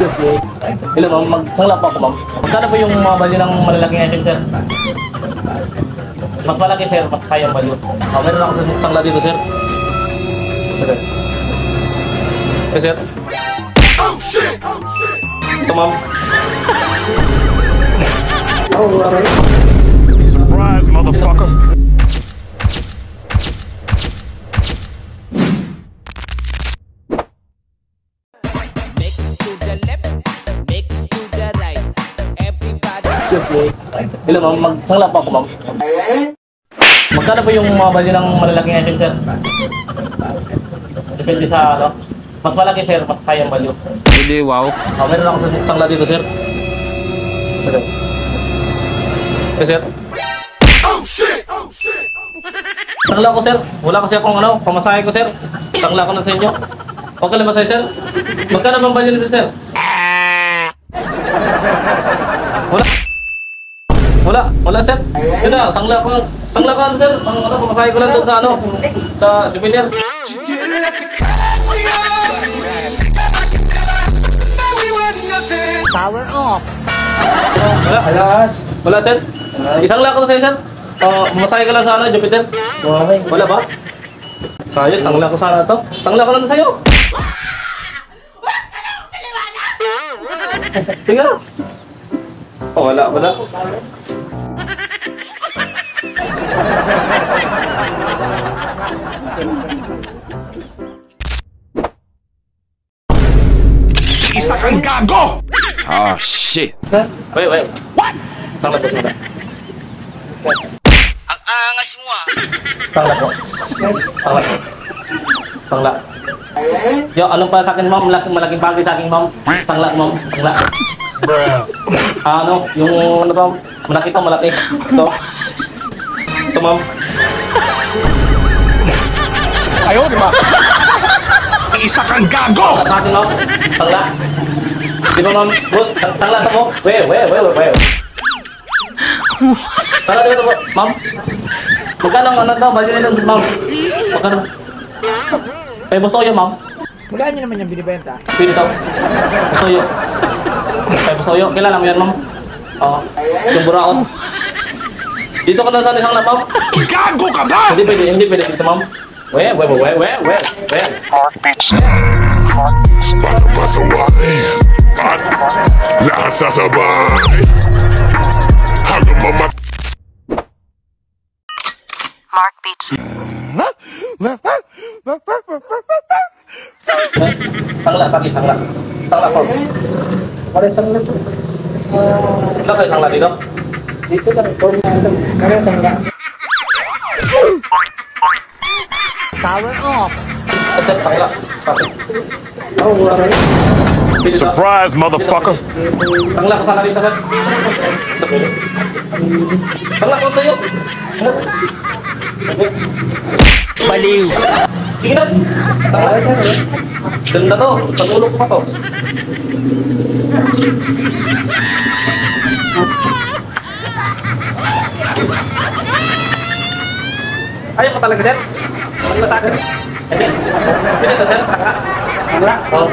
Hello ma'am, magsangla po ako ma'am. Magkano po yung mga value ng malalaking item sir? Mas malaki sir, mas kayang value. Meron ako sa sangla dito sir. Okay sir. Oh shit! Ito ma'am. Oh, alright. Surprise, motherfucker! Hello ma'am, magsangla po ako ma'am. Magkano po yung mga value ng malalaking item sir? Depende sa ano. Mas malaki sir, mas kayang value. Hindi, wow. Meron ako sa sangla dito sir. Okay sir. Oh shit! Sangla ko sir. Wala kasi akong ano, pamasahe ko sir. Sangla ko na sa inyo. Okay lang masahe sir? Magkano bang value nito sir? Wala sir. Yun na, sangla ko sir. Ang ano, pamasahe ko lang doon sa ano, sa Jupiter. Power off. Wala sir. Isangla ko sa'yo sir. Pamasahe ko lang sa ano, Jupiter. Wala ba? Sayos, sangla ko sana to. Sangla ko lang sa'yo. Tingnan. Wala. Isa kang gago! Oh, shit. Wait. What? Sangla ko sana. Ang angas mo ah. Sangla. Yo, anong para sa akin ma'am? Malaking bagay sa akin ma'am. Sangla ma'am. Ano, yung ano to? Malaki to, malaki. Ito ma'am. Ayaw, di ba? Isa kang gago! Sa atin ma'am. Sangla. Di ba ma'am? Bro, sangla to mo. Wait. Sangla dito po, ma'am. Magkano ang ano to? Budget nito ma'am. Magkano? Gusto ko yun ma'am. Magkano nyo naman yung binibenta? Pili to. Gusto yun. Gusto yun. Kilala mo yan ma'am? Oo. Yung buraot. Dito ka na sa isang na ma'am. Gago ka ba? Hindi pwede dito ma'am. Well. Para masawain at lahat sasabay. Hanggang Mark Beats. Sangla po. Wala sangla po. Wala kayo sangla dito? Dito lang ito. Kaya sangla. Power off. Sangla. Surprise, motherfucker! Sangla ko sana dito. Sangla ko sa'yo. Baliw. Sige na. Sangla ko sa'yo. Ganda to. Patulog ko pa to. Ayaw ko talaga sir. Sangla sa akin. Hindi to sir. Sangla. Oh.